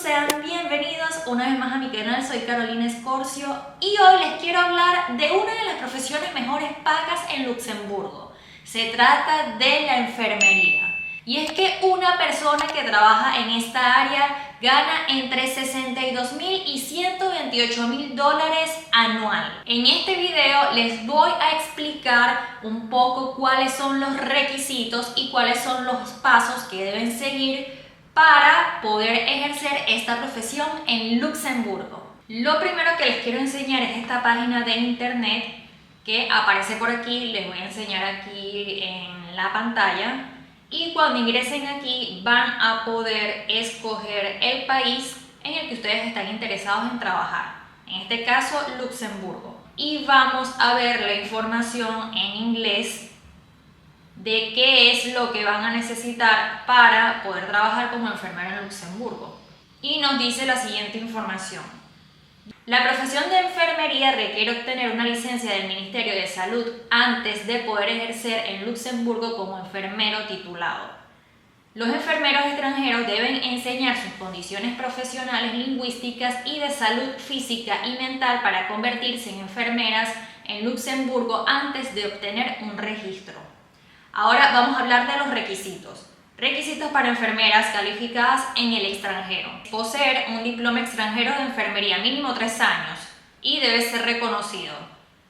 sean bienvenidos una vez más a mi canal. Soy Carolina Escorcio y hoy les quiero hablar de una de las profesiones mejores pagas en Luxemburgo. Se trata de la enfermería. Y es que una persona que trabaja en esta área gana entre 62.000 y 128.000 dólares anual. En este video les voy a explicar un poco cuáles son los requisitos y cuáles son los pasos que deben seguir para poder ejercer esta profesión en Luxemburgo. Lo primero que les quiero enseñar es esta página de internet que aparece por aquí. Les voy a enseñar aquí en la pantalla. Y cuando ingresen aquí van a poder escoger el país en el que ustedes están interesados en trabajar. En este caso, Luxemburgo. Y vamos a ver la información en inglés de qué es lo que van a necesitar para poder trabajar como enfermera en Luxemburgo. Y nos dice la siguiente información. La profesión de enfermería requiere obtener una licencia del Ministerio de Salud antes de poder ejercer en Luxemburgo como enfermero titulado. Los enfermeros extranjeros deben enseñar sus condiciones profesionales, lingüísticas y de salud física y mental para convertirse en enfermeras en Luxemburgo antes de obtener un registro. Ahora vamos a hablar de los requisitos. Requisitos para enfermeras calificadas en el extranjero. Poseer un diploma extranjero de enfermería mínimo 3 años y debe ser reconocido.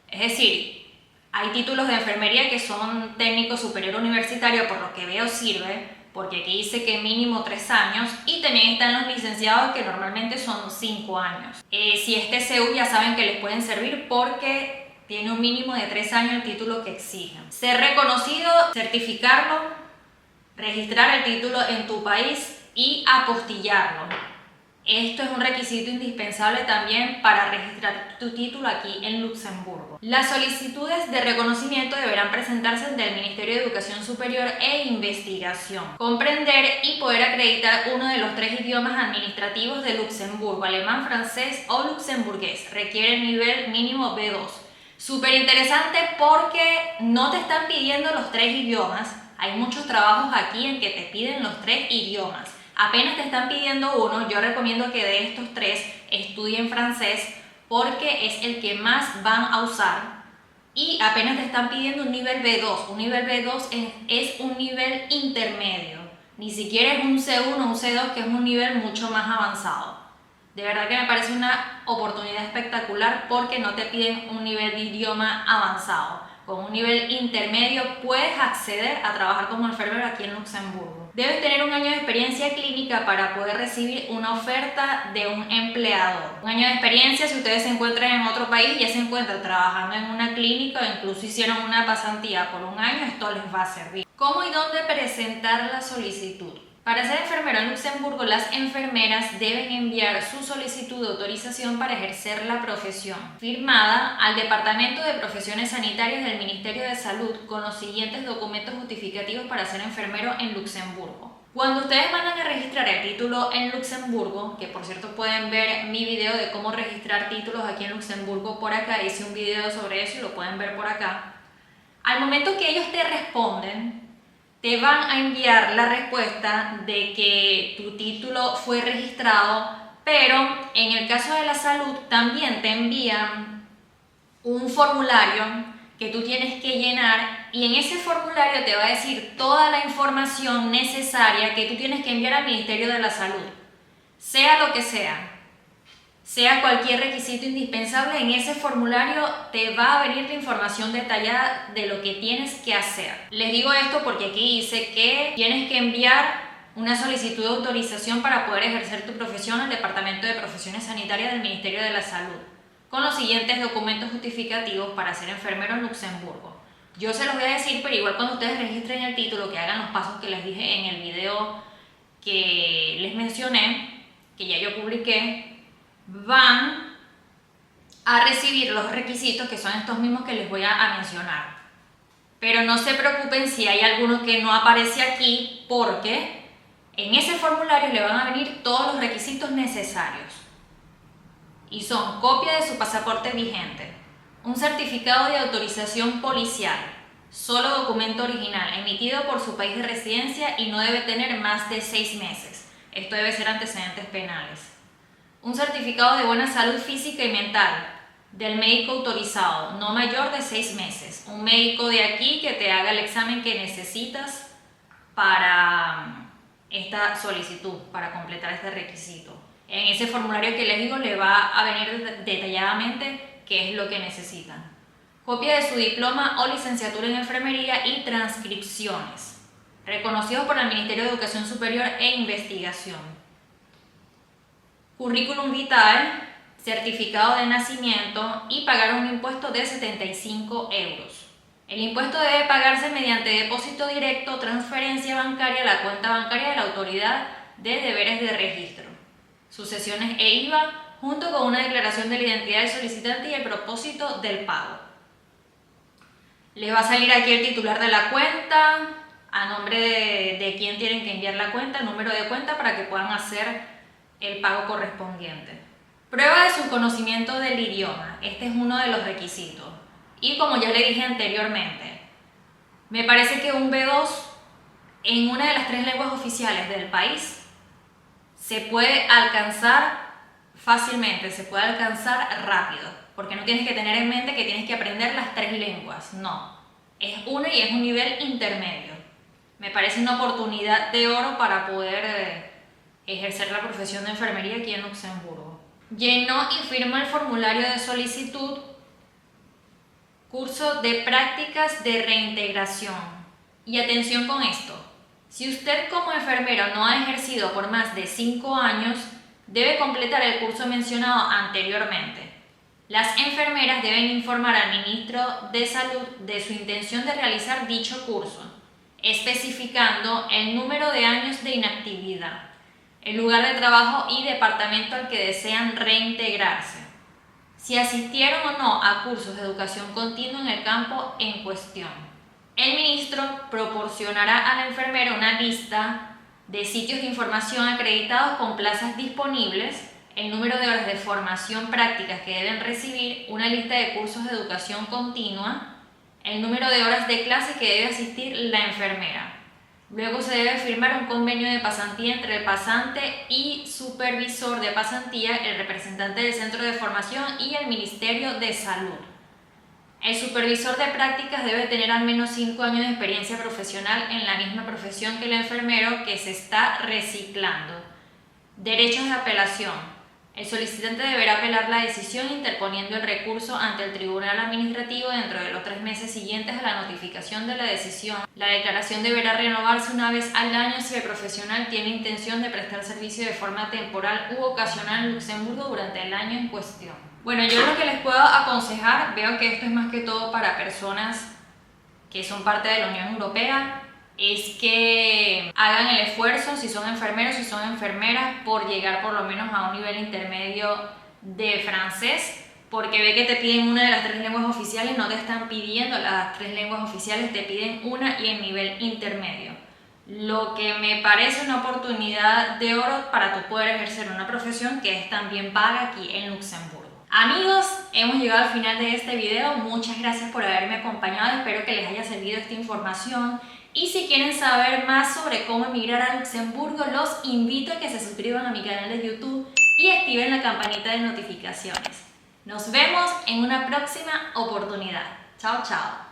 Es decir, hay títulos de enfermería que son técnico superior universitario, por lo que veo sirve, porque aquí dice que mínimo 3 años, y también están los licenciados que normalmente son 5 años. Si es TCU ya saben que les pueden servir porque tiene un mínimo de 3 años el título que exigen. Ser reconocido, certificarlo, registrar el título en tu país y apostillarlo. Esto es un requisito indispensable también para registrar tu título aquí en Luxemburgo. Las solicitudes de reconocimiento deberán presentarse ante el Ministerio de Educación Superior e Investigación. Comprender y poder acreditar uno de los 3 idiomas administrativos de Luxemburgo, alemán, francés o luxemburgués. Requiere nivel mínimo B2. Súper interesante porque no te están pidiendo los 3 idiomas. Hay muchos trabajos aquí en que te piden los 3 idiomas. Apenas te están pidiendo uno. Yo recomiendo que de estos 3 estudien francés porque es el que más van a usar. Y apenas te están pidiendo un nivel B2. Un nivel B2 es un nivel intermedio. Ni siquiera es un C1 o un C2, que es un nivel mucho más avanzado. De verdad que me parece una oportunidad espectacular porque no te piden un nivel de idioma avanzado. Con un nivel intermedio puedes acceder a trabajar como enfermero aquí en Luxemburgo. Debes tener un año de experiencia clínica para poder recibir una oferta de un empleador. Un año de experiencia, si ustedes se encuentran en otro país, ya se encuentran trabajando en una clínica o incluso hicieron una pasantía por un año, esto les va a servir. ¿Cómo y dónde presentar la solicitud? Para ser enfermero en Luxemburgo, las enfermeras deben enviar su solicitud de autorización para ejercer la profesión, firmada al Departamento de Profesiones Sanitarias del Ministerio de Salud, con los siguientes documentos justificativos para ser enfermero en Luxemburgo. Cuando ustedes mandan a registrar el título en Luxemburgo, que por cierto pueden ver mi video de cómo registrar títulos aquí en Luxemburgo por acá, hice un video sobre eso y lo pueden ver por acá. Al momento que ellos te responden, te van a enviar la respuesta de que tu título fue registrado, pero en el caso de la salud también te envían un formulario que tú tienes que llenar, y en ese formulario te va a decir toda la información necesaria que tú tienes que enviar al Ministerio de la Salud, sea lo que sea cualquier requisito indispensable. En ese formulario te va a venir la información detallada de lo que tienes que hacer. Les digo esto porque aquí dice que tienes que enviar una solicitud de autorización para poder ejercer tu profesión al Departamento de Profesiones Sanitarias del Ministerio de la Salud, con los siguientes documentos justificativos para ser enfermero en Luxemburgo. Yo se los voy a decir, pero igual cuando ustedes registren el título, que hagan los pasos que les dije en el video que les mencioné, que ya yo publiqué, van a recibir los requisitos, que son estos mismos que les voy a mencionar. Pero no se preocupen si hay alguno que no aparece aquí, porque en ese formulario le van a venir todos los requisitos necesarios. Y son copia de su pasaporte vigente, un certificado de autorización policial, solo documento original, emitido por su país de residencia y no debe tener más de 6 meses. Esto debe ser antecedentes penales. Un certificado de buena salud física y mental del médico autorizado, no mayor de 6 meses. Un médico de aquí que te haga el examen que necesitas para esta solicitud, para completar este requisito. En ese formulario que les digo le va a venir detalladamente qué es lo que necesitan. Copia de su diploma o licenciatura en enfermería y transcripciones, reconocidos por el Ministerio de Educación Superior e Investigación. Currículum vitae, certificado de nacimiento y pagar un impuesto de 75 euros. El impuesto debe pagarse mediante depósito directo o transferencia bancaria a la cuenta bancaria de la autoridad de deberes de registro, sucesiones e IVA, junto con una declaración de la identidad del solicitante y el propósito del pago. Les va a salir aquí el titular de la cuenta, a nombre de quién tienen que enviar la cuenta, el número de cuenta para que puedan hacer el pago correspondiente. Prueba de su conocimiento del idioma. Este es uno de los requisitos. Y como ya le dije anteriormente, me parece que un B2 en una de las 3 lenguas oficiales del país se puede alcanzar fácilmente, se puede alcanzar rápido, porque no tienes que tener en mente que tienes que aprender las 3 lenguas, no. Es una y es un nivel intermedio. Me parece una oportunidad de oro para poder ejercer la profesión de enfermería aquí en Luxemburgo. Llenó y firma el formulario de solicitud, curso de prácticas de reintegración. Y atención con esto, si usted como enfermero no ha ejercido por más de 5 años, debe completar el curso mencionado anteriormente. Las enfermeras deben informar al ministro de Salud de su intención de realizar dicho curso, especificando el número de años de inactividad, el lugar de trabajo y departamento al que desean reintegrarse, si asistieron o no a cursos de educación continua en el campo en cuestión. El ministro proporcionará a la enfermera una lista de sitios de información acreditados con plazas disponibles, el número de horas de formación prácticas que deben recibir, una lista de cursos de educación continua, el número de horas de clase que debe asistir la enfermera. Luego se debe firmar un convenio de pasantía entre el pasante y supervisor de pasantía, el representante del centro de formación y el Ministerio de Salud. El supervisor de prácticas debe tener al menos 5 años de experiencia profesional en la misma profesión que el enfermero que se está reciclando. Derechos de apelación. El solicitante deberá apelar la decisión interponiendo el recurso ante el tribunal administrativo dentro de los 3 meses siguientes a la notificación de la decisión. La declaración deberá renovarse una vez al año si el profesional tiene intención de prestar servicio de forma temporal u ocasional en Luxemburgo durante el año en cuestión. Bueno, yo lo que les puedo aconsejar, veo que esto es más que todo para personas que son parte de la Unión Europea, es que hagan el esfuerzo, si son enfermeros, si son enfermeras, por llegar por lo menos a un nivel intermedio de francés, porque ve que te piden una de las 3 lenguas oficiales, no te están pidiendo las 3 lenguas oficiales, te piden una y el nivel intermedio. Lo que me parece una oportunidad de oro para tú poder ejercer una profesión que es también paga aquí en Luxemburgo. Amigos, hemos llegado al final de este video. Muchas gracias por haberme acompañado. Espero que les haya servido esta información. Y si quieren saber más sobre cómo emigrar a Luxemburgo, los invito a que se suscriban a mi canal de YouTube y activen la campanita de notificaciones. Nos vemos en una próxima oportunidad. Chao, chao.